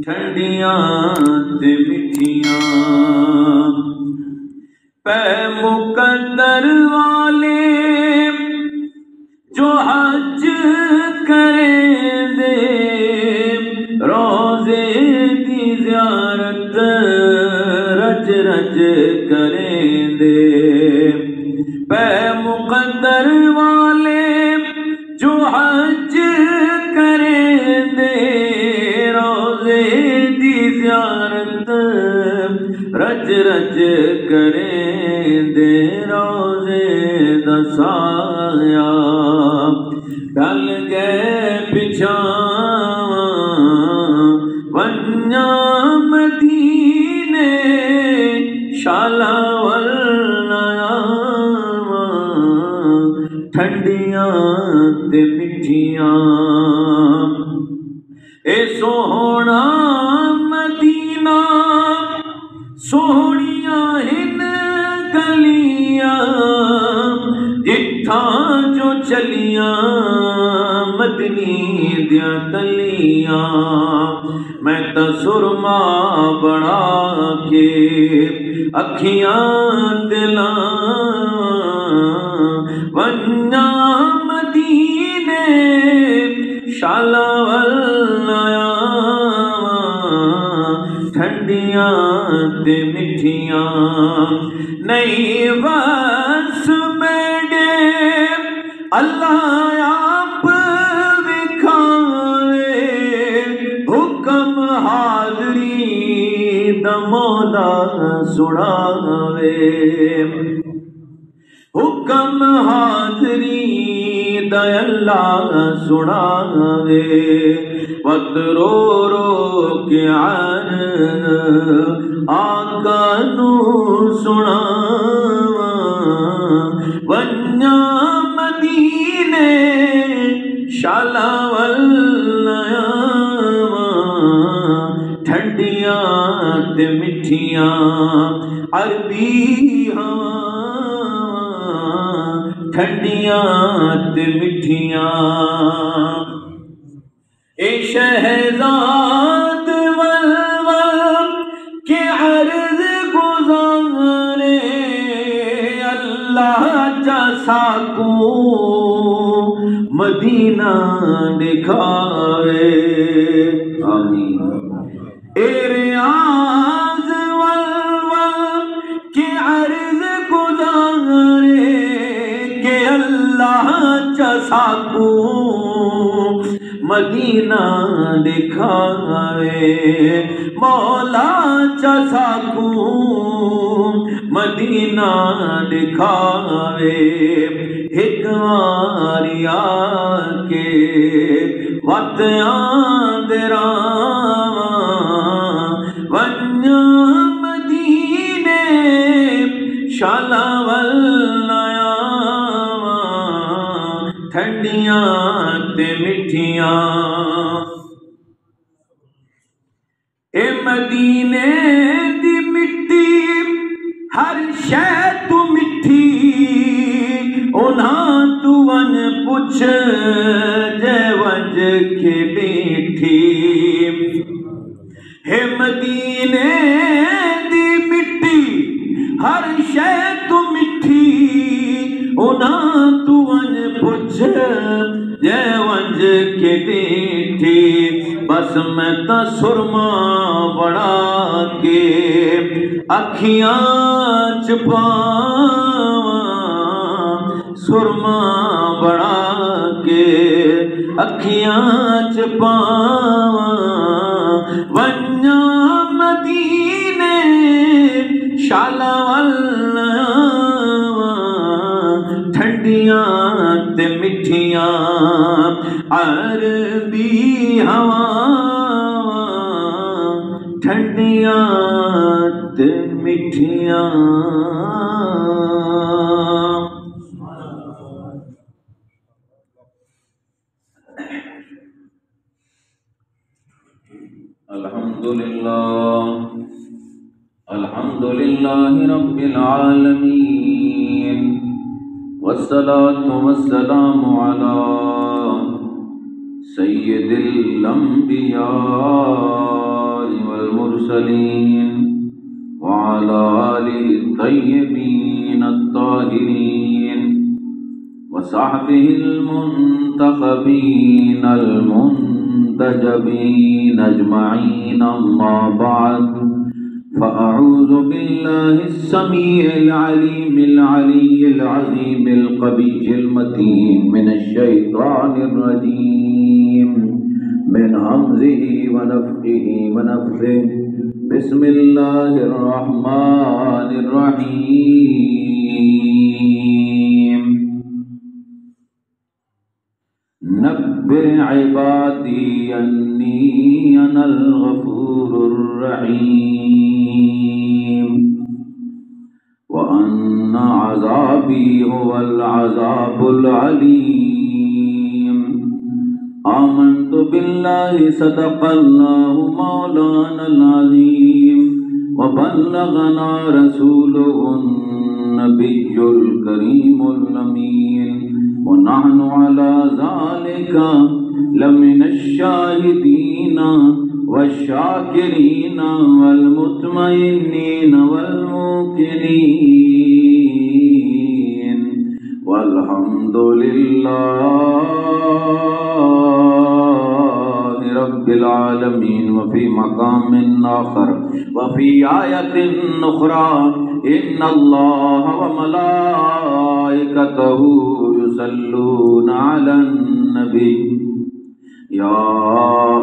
ٹھنڈیاں تے مٹھیاں پہ مقدر والے جو حج کریں دے روزے دی زیارت رج رج کریں دے پہ مقدر والے جو حج کریں دے روزے دی زیارت رج رج کریں دے روزے دسایا ڈل گئے پچھاں ونیا مدینے شالا ٹھنڈیاں تے مٹھیاں اے سوہنا مدینہ سوہنیاں ہن گلیاں جتھاں جو چلیاں مدنی دیاں تلیاں میں تا سرما بڑا کے اکھیاں دلاں ونیا مدینے شالا ولایا ٹھنڈیاں تے مٹھیاں نہیں بس میڈے اللہ آپ وکھاوے حکم حاضری دا مولا سناوے حکم حاضری دا اللہ سناوے وقت رو رو کے آقا نو سناواں ونیا مدینے شالا ولایا ٹھنڈیاں تے مٹھیاں عربی ٹھنڈیاں تے مٹھیاں اے شہزاد ولول کے عرض گزارے اللہ جیسا کو مدینہ دکھائے آمین اے ریاض ولول کے عرض گزارے کہ اللہ جیسا کو مدینہ دکھائے مولا جیسا کو مدینہ دکھائے ایک واری آکے وقت آندراں ونیا مدینے شالا ولایا ٹھنڈیاں تے مٹھیاں اے مدینے دی مٹی ہر شے تو مٹھی انہاں تو ون پوچھ جے ونج کے بیٹھی اے مدینے دی مٹی ہر شے تو مٹھی انہاں تو ون پوچھ جے ونج کے بیٹھی بس میں تا سرما بڑا کے اکھیاں چپاواں سرما بڑا کے اکھیاں چپاواں ونیا مدینے شالا ولایا ٹھنڈیاں تے مٹھیاں عربی ہوا ٹھنڈیاں تے مٹھیاں الحمدللہ رب العالمین والصلاة والسلام على سيد الأنبياء والمرسلين وعلى آله الطيبين الطاهرين وصحبه المنتخبين المنتجبين أجمعين. أما بعد، فأعوذ بالله السميع العليم العلي العظيم القوي المتين من الشيطان الرجيم من همزه ونفخه ونفثه. بسم الله الرحمن الرحيم. نبئ عبادي أني أنا الغفور الرحيم وأن عذابي هو العذاب العليم. آمنت بالله صدق الله مولانا العظيم وبلغنا رسوله النبي الكريم الأمين ونحن على ذلك لمن الشاهدين والشاكرين والمطمئنين والموقنين والحمد لله رب العالمين. وفي مقام آخر وفي آية أخرى إن الله وملائكته يصلون على النبي يا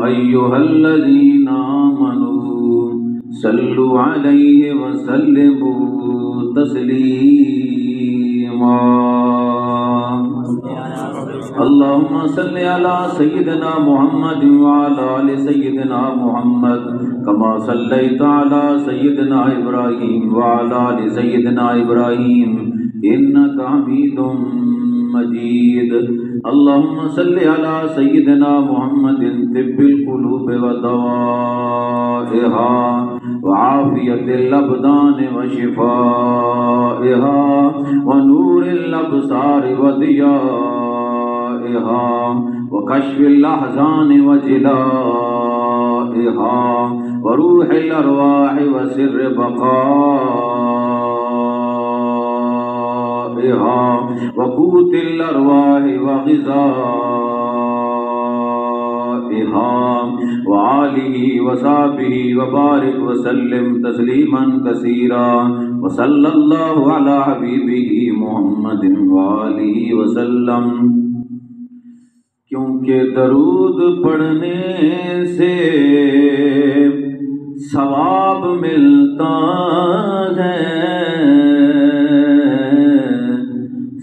أيها الذين آمنوا صلوا عليه وسلموا تسليما. اللهم صل على سيدنا محمد وعلى آل سيدنا محمد كما صليت على سيدنا إبراهيم وعلى آل سيدنا إبراهيم إنك حميد مجيد. اللهم صل على سيدنا محمد طب القلوب ودوائها وعافية الأبدان وشفائها ونور الأبصار وضيائها وكشف الأحزان وجلائها وروح الأرواح وسر بقائها وقوت الأرواح وغذائها وآله وصحبه وبارك وسلم تسليما كثيرا. وصلى الله على حبيبه محمد وآله وسلم. کیونکہ درود پڑھنے سے ثواب ملتا ہے،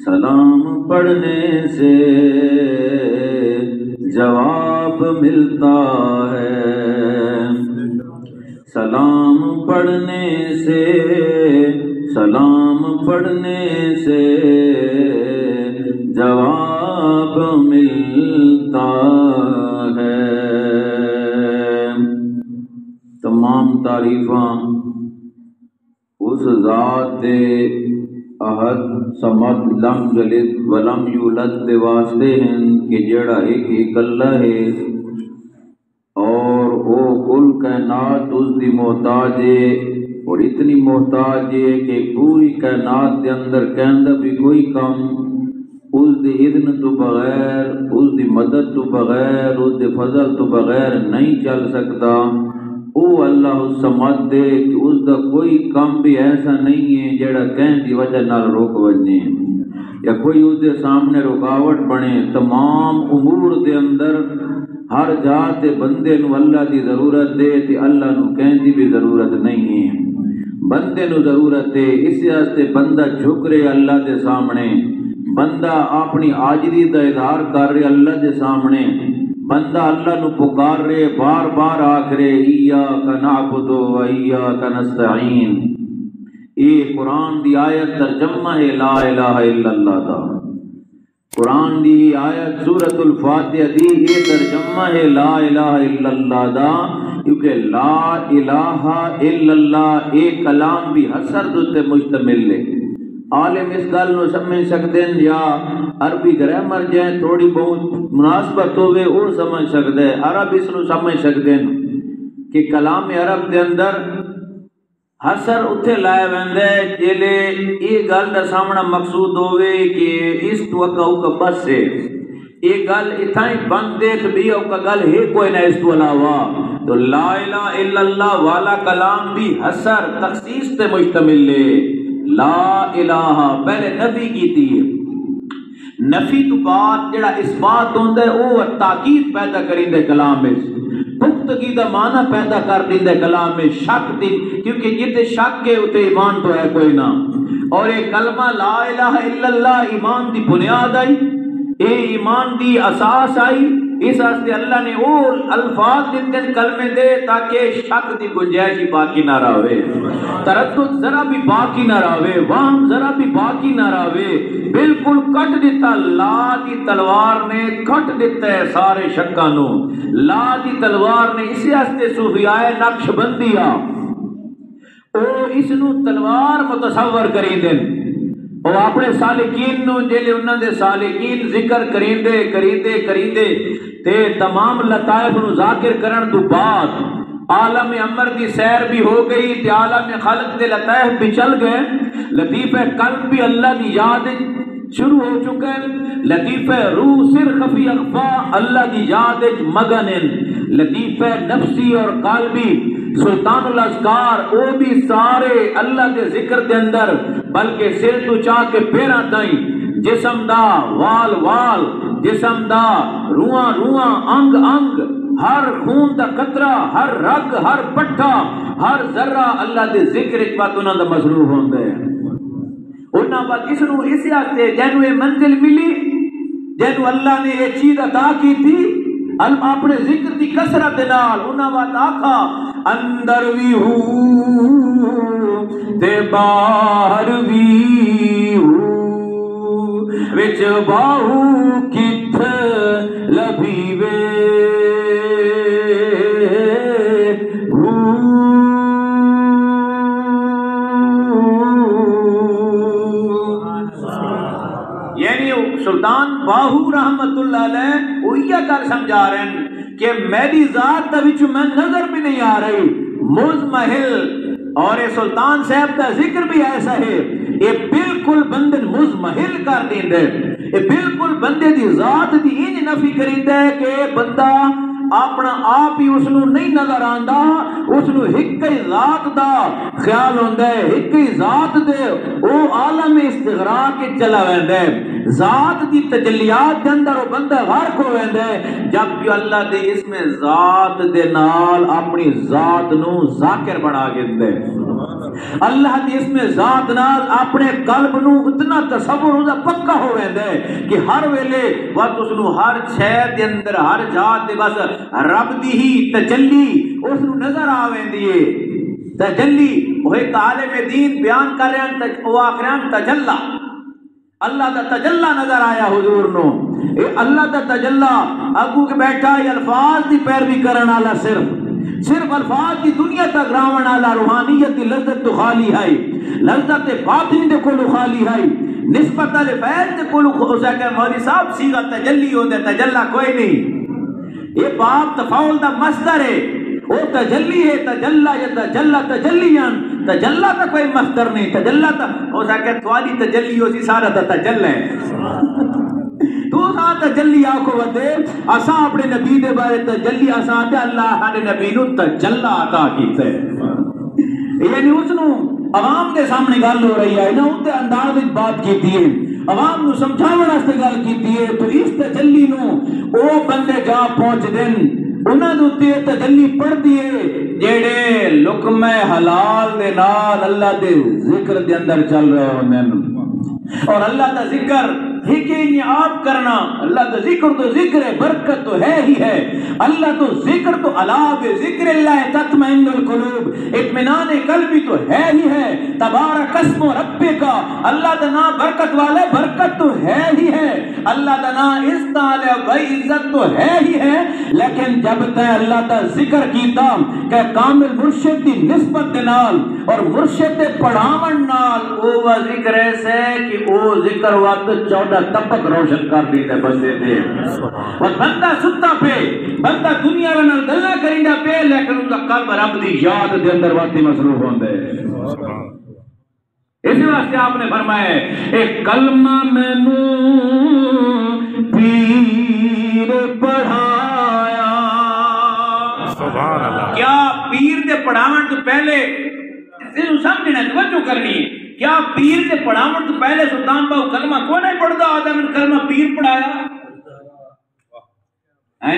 سلام پڑھنے سے جواب ملتا ہے، سلام پڑھنے سے جواب ملتا ہے. تمام تعریفاں اس ذات احد صمد لم یلد ولم یولد دے واسطے ہیں کہ جڑا ایک اللہ ہے اور وہ کل کائنات اس دی محتاج ہے، اور اتنی محتاج ہے کہ پوری کائنات دے اندر کہندہ بھی کوئی کم اس دی اذن تو بغیر، اس دی مدد تو بغیر، اس دی فضل تو بغیر نہیں چل سکتا. او اللہ الصمد دے کہ اس دا کوئی کام بھی ایسا نہیں ہے جڑا کہیں دی وجہ نال روک وجنے یا کوئی اس دے سامنے رکاوٹ بنے. تمام امور دے اندر ہر جات بندے نو اللہ دی ضرورت دے تے اللہ نو کہیں دی بھی ضرورت نہیں ہے. بندے نو ضرورت ہے، اس واسطے بندہ جھک رہے اللہ دے سامنے، بندہ اپنی عاجزی دا اظہار کر رہے اللہ دے سامنے، بندہ اللہ نو پکار رہے، بار بار آکھ رہے ایاک نعبد و ایاک نستعین. یہ قرآن دی آیت ترجمہ ہے لا الہ الا اللہ دا. قرآن دی آیت سورۃ الفاتحہ دی یہ ترجمہ ہے لا الہ الا اللہ دا، کیونکہ لا الہ الا اللہ ایک کلام بھی حسر دوتے مشتمل ہے. عالم اس گل نو سمجھ سکتے ہیں یا عربی گرامر جائیں تھوڑی بہت مناسبت ہوئے وہ سمجھ سکتے ہیں، عرب اس نو سمجھ سکتے ہیں کہ کلام عرب دے اندر حسر اتھے لائے ویندے جیلے یہ گل دا سامنا مقصود ہوئے کہ اس تو اکا بس ہے یہ گل اتھائیں بند دے تو بھی اوکا گل ہے کوئی نہ اس تو علاوہ، تو لا الہ الا اللہ والا کلام بھی حسر تخصیص تے مشتمل لے، لا الہ پہلے نفی کی تھی، نفی تو بعد جڑا اس بات ہوندے وہ تاکید پیدا کریں دے کلام میں، پختگی دا معنی پیدا کر دیں دے کلام میں، شک دی کیونکہ جتے شک کے اتے ایمان تو ہے کوئی نہ، اور ایک کلمہ لا الہ الا اللہ ایمان دی بنیاد آئی، اے ایمان دی اساس آئی، اس واسطے اللہ نے وہ الفاظ دیتے ہیں کلمے دے تاکہ شک دی گنجائش باقی نہ رہے، تردد ذرا بھی باقی نہ رہے، وہم ذرا بھی باقی نہ رہے، بالکل کٹ دیتا، لا دی تلوار نے کٹ دیتا ہے سارے شکانوں، لا دی تلوار نے اسی واسطے صوفیاء نقش بندیا او اس نو تلوار متصور کریں دیں، اور اپنے سالکین نو جیلے انہوں دے سالکین ذکر کریندے تے تمام لطائف نو ذاکر کرن تو بعد عالم امر دی سیر بھی ہو گئی تے عالم خلق دے لطائف بھی چل گئے، لطیفہ قلب بھی اللہ دی یاد شروع ہو چکا ہے، لطیفہ روح سر خفی اخفا اللہ دی یاد مگن، لطیفہ نفسی اور قلبی سلطان الاذکار وہ بھی سارے اللہ کے ذکر دے اندر، بلکہ سر تو چاہ کے پیرا تائیں، جسم دا وال وال، جسم دا روحاں روحاں، انگ انگ، ہر خون دا قطرہ، ہر رگ، ہر پٹھا، ہر ذرہ اللہ دے ذکر ایک بات انہوں دا مصروف ہوندے ہیں، انہاں بات اس نو اسی آتے جنو یہ منزل ملی، جنو اللہ نے یہ چیز عطا کی تھی اپنے ذکر دی کثرت نال، انہاں بات آکھا اندر بھی ہوں تے باہر بھی ہوں، وچ باہو کتھ لبھیوے سلطان باہو رحمت اللہ علیہ وہ یہ کر سمجھا رہے ہیں کہ میری ذات وچ میں نظر بھی نہیں آ رہی مزمحل، اور یہ سلطان صاحب کا ذکر بھی ایسا ہے یہ بالکل بندے مزمحل کر دیندے، یہ بالکل بندے دی ذات دی انج نفی کریندے کہ بندہ اپنا آپ ہی اس نو نہیں نظر آندا، اس نو ایک ہی ذات دا خیال ہوندا ہے، ایک ہی ذات دے او عالم استغراق کے چلا ویندا ہے، ذات دی تجلیات دے اندر وہ بندہ غرق ہو ویندا ہے، جب کہ اللہ دے اس میں ذات دے نال اپنی ذات نو ذاکر بنا گندے، اللہ دی اس میں ذات نال اپنے قلب نو اتنا تصور ہوتا پکا ہو ویندا ہے کہ ہر ویلے وقت اس نو ہر شے دے اندر ہر ذات دے بس رب دی ہی تجلی اس نو نظر آ ویندی ہے، تجلی وہ ایک عالم دین بیان کر رہے ہیں، وہ آخران تجلی اللہ دا تجلہ نظر آیا حضور نو، اے اللہ دا تجلہ اگو کے بیٹھا یہ الفاظ دی پیروی کرن والا صرف الفاظ دی دنیا تک راون والا، روحانیت دی لذت تو خالی ہے، لذت باطنی دے کولو خالی ہے، نسبت علی فیض دے کولو اسے کہ مولوی صاحب سیغہ تجلی ہوندے، تجلہ کوئی نہیں، یہ باب تفاول دا مصدر ہے، وہ تجلی ہے، تجلہ یا تجلہ تجلیاں، تجلہ تا کوئی مصدر نہیں، تجلہ تا ہو سکے توالی تجلی ہو سی سارا تا تجلہ ہے، تو ساں تجلی آکھو ودے اساں اپنے نبی دے بارے تجلی اساں تے اللہ ہانے نبی نو تجلہ عطا کیتا ہے، یعنی اس نو عوام دے سامنے گل ہو رہی ہے، نہ اتے انداز وچ بات کیتی ہے، عوام نو سمجھاون واسطے گل کیتی ہے، تو اس تجلی نو او بندے جا پہنچ دین، انہاں دے تے تجلی پڑھ دیے جڑے لقمہ حلال دے نال اللہ دے ذکر دے اندر چل رہے ہوندے، اور اللہ دا ذکر ہی کہ آپ کرنا، اللہ کا ذکر تو ذکر ہے، برکت تو ہے ہی ہے، اللہ تو ذکر تو علاوہ ذکر اللہ تطمئن القلوب، اطمینان قلبی تو ہے ہی ہے، تبارک اسم ربک، اللہ کا نام برکت والے، برکت تو ہے ہی ہے، اللہ کا نام استعال بھائی عزت تو ہے ہی ہے، لیکن جب تے اللہ دا ذکر کیتا کہ کامل مرشد دی نسبت دے نال اور مرشد دے پڑھاون نال او وا ذکر ایسے کہ او ذکر وقت 14 طبق روشن کر دیتا بندے دے اور بندہ ستا پہ بندہ دنیا نال گلاں کریندا پہ لیکن اس دا قلب رب دی یاد دے اندر وقت مصروف ہوندا ہے اس واسطے آپ نے فرمایا ایک کلمہ مینوں پیر پڑھایا سبحان اللہ کیا پیر دے پڑھاون تو پہلے اسے سمجھنا توجہ کرنی ہے کیا پیر دے پڑھاون تو پہلے سلطان باہو کلمہ کوئی نہیں پڑھتا آدم نے کلمہ پیر پڑھایا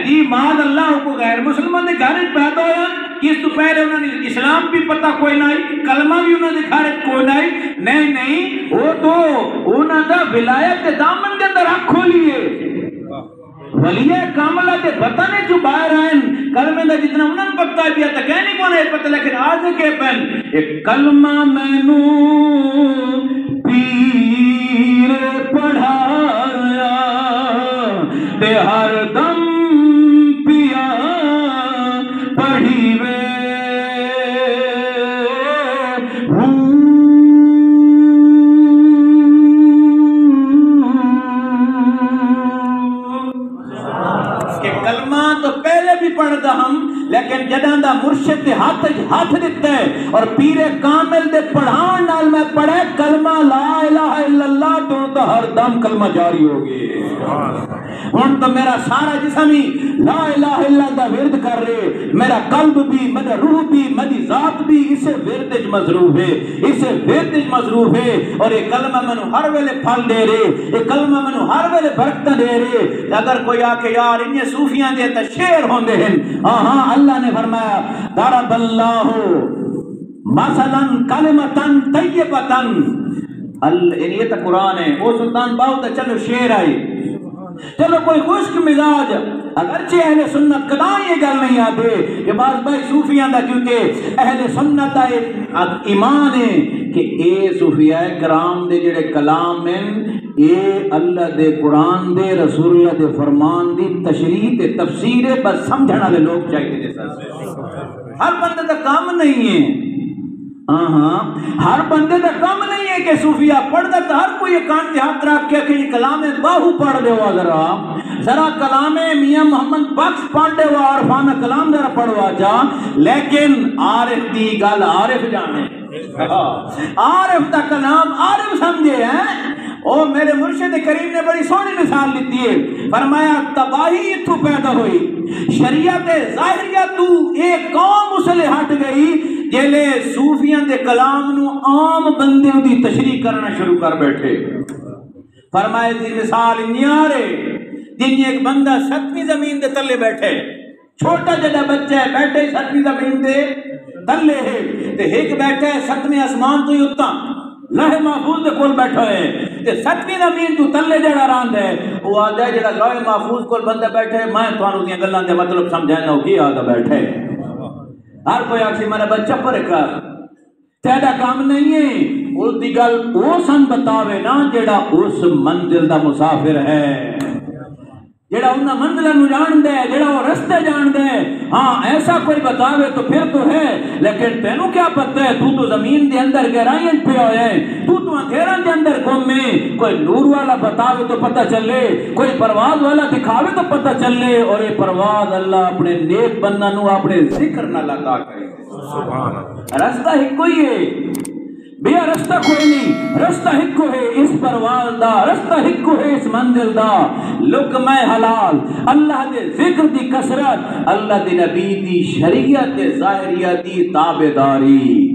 جی ماذ اللہ کو غیر مسلمان نے گھر پیدا ہوا اس تو پہلے انہوں نے اسلام بھی پتہ کوئی نہیں کلمہ بھی انہوں نے گھر کوئی نہیں وہ تو انہوں نے ولایت دامن کے اندر رکھ کھولی ہے ولی کاملہ دے پتہ نہیں جو باہر آئیں کلمہ دا جتنا انہوں نے پتہ بھی آتا کہنے کون ہے پتہ لیکن آج کے پہن ایک کلمہ مینوں پیر پڑھایا تے ہر دم پیا پڑھی وے کہ کلمہ تو پہلے بھی پڑھتا ہم لیکن جداں دا مرشد دے ہاتھ دیتا ہے اور پیر کامل دے پڑھان نال میں پڑھے کلمہ لا الہ الا اللہ تو ہر دم کلمہ جاری ہوگی ہن تو میرا سارا جسم ہی لا الہ الا اللہ دا ورد کر رہے میرا قلب بھی میرا روح بھی میری ذات بھی اسے ورد وچ مصروف ہے اسے ورد وچ مصروف ہے اور یہ کلمہ مینوں ہر ویلے پھل دے رہے یہ کلمہ مینوں ہر ویلے برکت دے رہے اگر کوئی آ کے یار انہیں صوفیاں دے تے شعر ہوندے ہیں ہاں اللہ نے فرمایا ضرب اللہ مثلا کلمۃ طیبۃ یہ تو قرآن ہے وہ سلطان باہو تے چلو شعر آئی چلو کوئی خشک مزاج اگرچہ اہل سنت کدا یہ گل نہیں آتے کہ بعض بھائی صوفیاں دا کیونکہ اہل سنت دا ایمان ہے کہ اے صوفیاء کرام دے جڑے کلام ہیں اے اللہ دے قرآن دے رسول اللہ دے فرمان دی تشریح تے تفسیر بس سمجھنے والے لوگ چاہیے جیسا ہر بندے دا کام نہیں ہے ہر بندے دا کام نہیں ہے کہ صوفیہ پڑھتا تو ہر کوئی کان کے ہاتھ رکھ کے کہ کلام باہو پڑھ دے ہوا ذرا کلام میاں محمد بخش پڑھ دے ہوا عارفانہ کلام ذرا پڑھوا جا لیکن عارف دی گل عارف جانے عارف دا کلام عارف سمجھے ہیں او میرے مرشد کریم نے بڑی سونی مثال لیتی ہے فرمایا تباہی اتھو پیدا ہوئی شریعت ظاہریہ تو ایک قوم اسلے ہٹ گئی جیلے صوفیاں دے کلام نو عام بندے دی تشریح کرنا شروع کر بیٹھے فرمائے دی مثال نیارے جن ایک بندہ 7ویں زمین دے تلے بیٹھے چھوٹا جڑا بچہ ہے بیٹھے 7ویں زمین دے تلے ہے تے ایک بیٹھا ہے 7ویں آسمان تو ہی اتنا لوح محفوظ دے کول بیٹھا ہے تے 7ویں زمین تو تلے جڑا راند ہے وہ آدھا ہے جڑا لوح محفوظ کول بندہ بیٹھا ہے میں تھانوں دیاں گلاں دے مطلب سمجھانا ہو کی آدھا بیٹھا ہے ہر کوئی آکسی میرا بچہ پر کر تیرا کام نہیں ہے اس دی گل وہ سن بتاوے نا جڑا اس منزل دا مسافر ہے جڑا انہاں منزلوں نو جان دے جڑا وہ رستے جان دے ہاں ایسا کوئی بتاوے تو پھر تو ہے لیکن تینوں کیا پتہ ہے تو زمین دے اندر گہرائیاں پہ ہوئے تو اندھیراں دے اندر گھومے کوئی نور والا بتاوے تو پتہ چلے کوئی پرواز والا دکھاوے تو پتہ چلے اور یہ پرواز اللہ اپنے نیک بندہ نو اپنے ذکر نال عطا کرے سبحان اللہ رستہ ہی کوئی ہے بیا رستہ کوئی نہیں رستہ ہکو ہے اس پرواز دا رستہ ہکو ہے اس منزل دا لقمہ حلال اللہ دے ذکر دی کثرت اللہ دے نبی دی شریعت ظاہریہ دی تابعداری